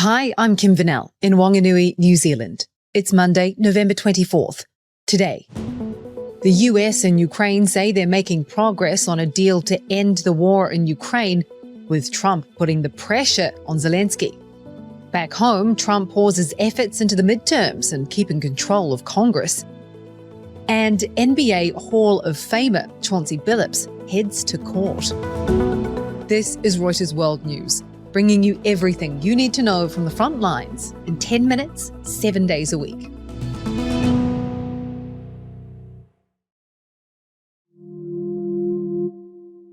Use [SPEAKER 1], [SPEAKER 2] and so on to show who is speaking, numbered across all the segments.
[SPEAKER 1] Hi, I'm Kim Vanell in Wanganui, New Zealand. It's Monday, November 24th. Today, the US and Ukraine say they're making progress on a deal to end the war in Ukraine, with Trump putting the pressure on Zelensky. Back home, Trump pauses efforts into the midterms and keeping control of Congress. And NBA Hall of Famer Chauncey Billups heads to court. This is Reuters World News, bringing you everything you need to know from the front lines in 10 minutes, 7 days a week.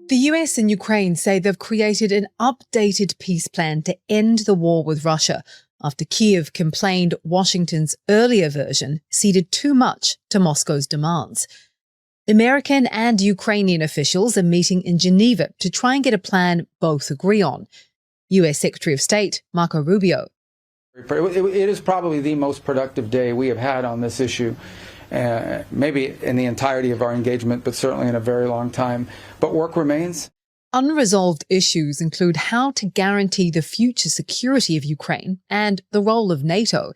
[SPEAKER 1] The US and Ukraine say they've created an updated peace plan to end the war with Russia after Kyiv complained Washington's earlier version ceded too much to Moscow's demands. American and Ukrainian officials are meeting in Geneva to try and get a plan both agree on. US Secretary of State Marco Rubio.
[SPEAKER 2] It is probably the most productive day we have had on this issue, maybe in the entirety of our engagement, but certainly in a very long time. But work remains.
[SPEAKER 1] Unresolved issues include how to guarantee the future security of Ukraine and the role of NATO.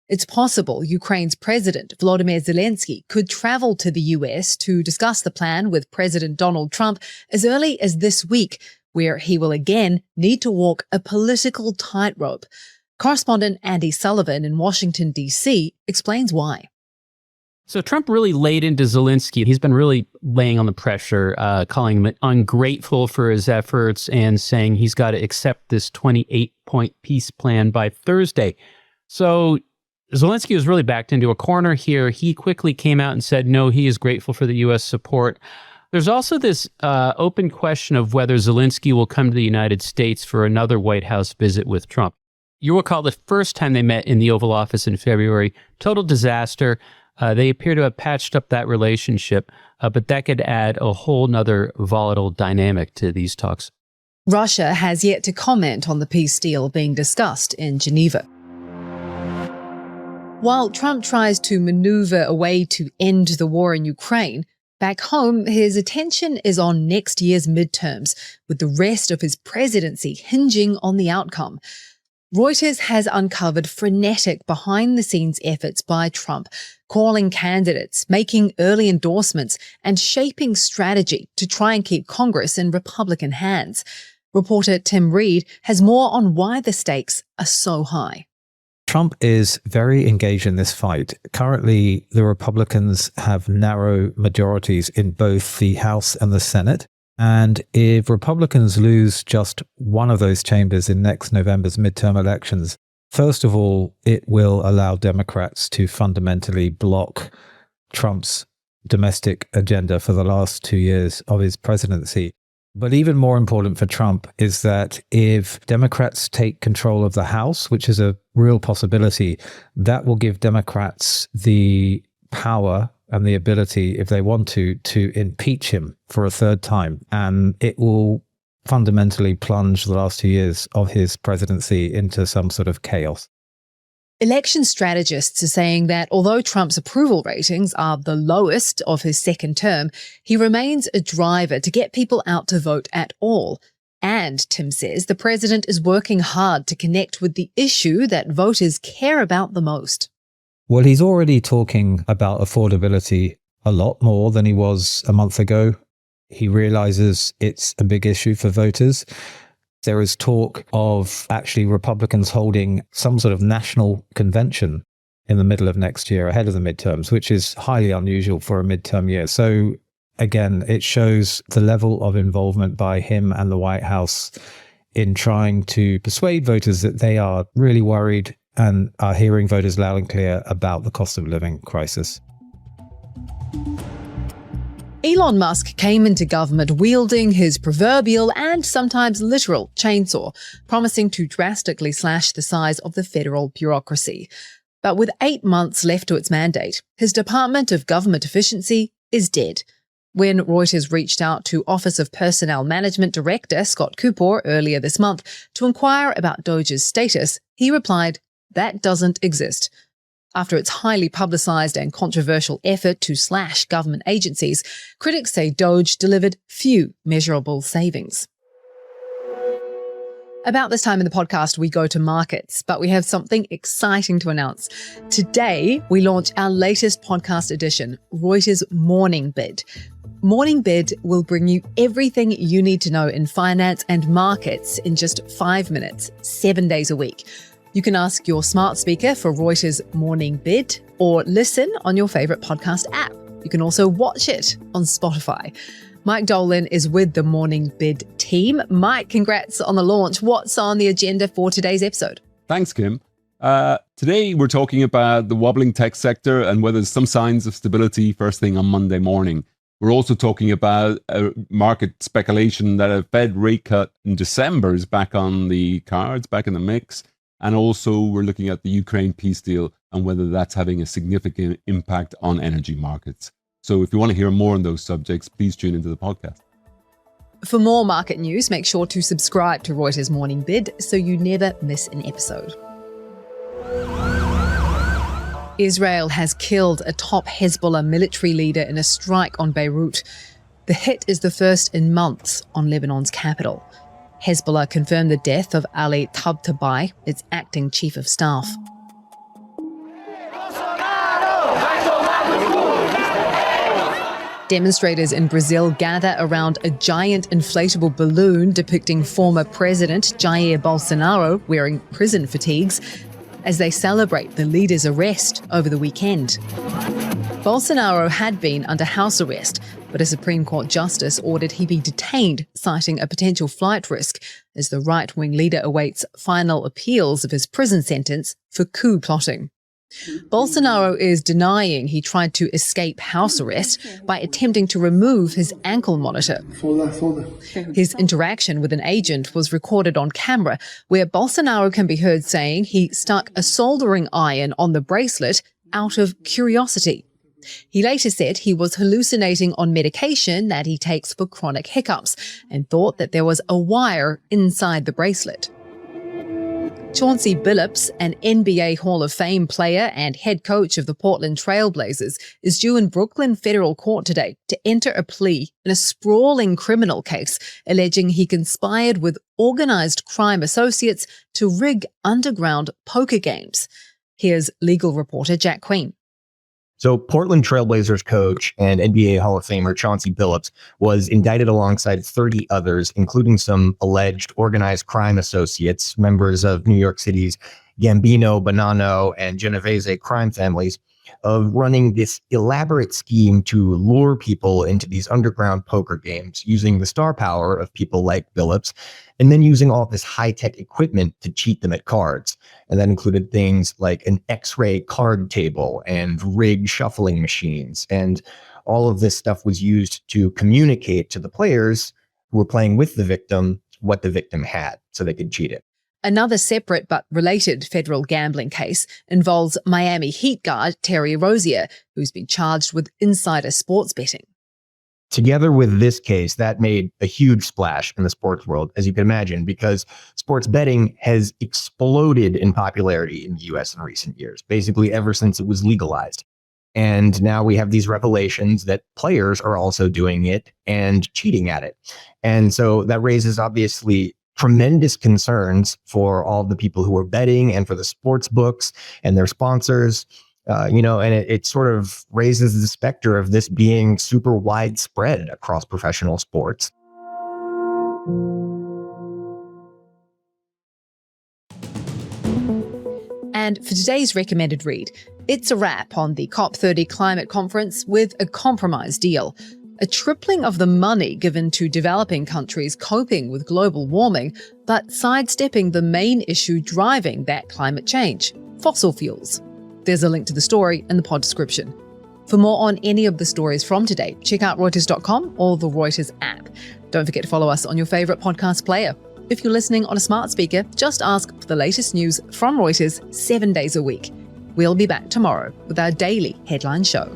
[SPEAKER 1] It's possible Ukraine's President Volodymyr Zelensky could travel to the US to discuss the plan with President Donald Trump as early as this week, where he will again need to walk a political tightrope. Correspondent Andy Sullivan in Washington, D.C. explains why.
[SPEAKER 3] So Trump really laid into Zelensky. He's been really laying on the pressure, calling him ungrateful for his efforts and saying he's got to accept this 28-point peace plan by Thursday. So Zelensky was really backed into a corner here. He quickly came out and said, no, he is grateful for the U.S. support. There's also this open question of whether Zelensky will come to the United States for another White House visit with Trump. You recall the first time they met in the Oval Office in February, total disaster. They appear to have patched up that relationship, but that could add a whole nother volatile dynamic to these talks.
[SPEAKER 1] Russia has yet to comment on the peace deal being discussed in Geneva. While Trump tries to maneuver a way to end the war in Ukraine, back home, his attention is on next year's midterms, with the rest of his presidency hinging on the outcome. Reuters has uncovered frenetic behind-the-scenes efforts by Trump, calling candidates, making early endorsements, and shaping strategy to try and keep Congress in Republican hands. Reporter Tim Reed has more on why the stakes are so high.
[SPEAKER 4] Trump is very engaged in this fight. Currently, the Republicans have narrow majorities in both the House and the Senate. And if Republicans lose just one of those chambers in next November's midterm elections, first of all, it will allow Democrats to fundamentally block Trump's domestic agenda for the last 2 years of his presidency. But even more important for Trump is that if Democrats take control of the House, which is a real possibility, that will give Democrats the power and the ability, if they want to impeach him for a third time. And it will fundamentally plunge the last 2 years of his presidency into some sort of chaos.
[SPEAKER 1] Election strategists are saying that although Trump's approval ratings are the lowest of his second term, he remains a driver to get people out to vote at all. And, Tim says, the president is working hard to connect with the issue that voters care about the most.
[SPEAKER 4] Well, he's already talking about affordability a lot more than he was a month ago. He realizes it's a big issue for voters. There is talk of actually Republicans holding some sort of national convention in the middle of next year ahead of the midterms, which is highly unusual for a midterm year. So again, it shows the level of involvement by him and the White House in trying to persuade voters that they are really worried and are hearing voters loud and clear about the cost of living crisis.
[SPEAKER 1] Elon Musk came into government wielding his proverbial and sometimes literal chainsaw, promising to drastically slash the size of the federal bureaucracy. But with 8 months left to its mandate, his Department of Government Efficiency is dead. When Reuters reached out to Office of Personnel Management Director Scott Cooper earlier this month to inquire about DOGE's status, he replied, "That doesn't exist." After its highly publicised and controversial effort to slash government agencies, critics say DOGE delivered few measurable savings. About this time in the podcast, we go to markets, but we have something exciting to announce. Today, we launch our latest podcast edition, Reuters Morning Bid. Morning Bid will bring you everything you need to know in finance and markets in just 5 minutes, 7 days a week. You can ask your smart speaker for Reuters Morning Bid or listen on your favorite podcast app. You can also watch it on Spotify. Mike Dolan is with the Morning Bid team. Mike, congrats on the launch. What's on the agenda for today's episode?
[SPEAKER 5] Thanks, Kim. Today, we're talking about the wobbling tech sector and whether there's some signs of stability first thing on Monday morning. We're also talking about market speculation that a Fed rate cut in December is back on the cards, back in the mix. And also, we're looking at the Ukraine peace deal and whether that's having a significant impact on energy markets. So if you want to hear more on those subjects, please tune into the podcast.
[SPEAKER 1] For more market news, make sure to subscribe to Reuters Morning Bid so you never miss an episode. Israel has killed a top Hezbollah military leader in a strike on Beirut. The hit is the first in months on Lebanon's capital. Hezbollah confirmed the death of Ali Tabtabai, its acting chief of staff. Demonstrators in Brazil gather around a giant inflatable balloon depicting former President Jair Bolsonaro wearing prison fatigues as they celebrate the leader's arrest over the weekend. Bolsonaro had been under house arrest, but a Supreme Court justice ordered he be detained, citing a potential flight risk as the right-wing leader awaits final appeals of his prison sentence for coup plotting. Bolsonaro is denying he tried to escape house arrest by attempting to remove his ankle monitor. His interaction with an agent was recorded on camera, where Bolsonaro can be heard saying he stuck a soldering iron on the bracelet out of curiosity. He later said he was hallucinating on medication that he takes for chronic hiccups and thought that there was a wire inside the bracelet. Chauncey Billups, an NBA Hall of Fame player and head coach of the Portland Trail Blazers, is due in Brooklyn federal court today to enter a plea in a sprawling criminal case alleging he conspired with organized crime associates to rig underground poker games. Here's legal reporter Jack Queen.
[SPEAKER 6] So Portland Trail Blazers coach and NBA Hall of Famer Chauncey Billups was indicted alongside 30 others, including some alleged organized crime associates, members of New York City's Gambino, Bonanno, and Genovese crime families, of running this elaborate scheme to lure people into these underground poker games using the star power of people like Billups, and then using all this high-tech equipment to cheat them at cards. And that included things like an X-ray card table and rigged shuffling machines. And all of this stuff was used to communicate to the players who were playing with the victim what the victim had so they could cheat it.
[SPEAKER 1] Another separate but related federal gambling case involves Miami Heat guard Terry Rozier, who's been charged with insider sports betting.
[SPEAKER 6] Together with this case, that made a huge splash in the sports world, as you can imagine, because sports betting has exploded in popularity in the U.S. in recent years, basically ever since it was legalized. And now we have these revelations that players are also doing it and cheating at it. And so that raises, obviously, tremendous concerns for all the people who are betting and for the sports books and their sponsors, and it sort of raises the specter of this being super widespread across professional sports.
[SPEAKER 1] And for today's recommended read, it's a wrap on the COP30 climate conference with a compromise deal. A tripling of the money given to developing countries coping with global warming, but sidestepping the main issue driving that climate change, fossil fuels. There's a link to the story in the pod description. For more on any of the stories from today, check out Reuters.com or the Reuters app. Don't forget to follow us on your favorite podcast player. If you're listening on a smart speaker, just ask for the latest news from Reuters 7 days a week. We'll be back tomorrow with our daily headline show.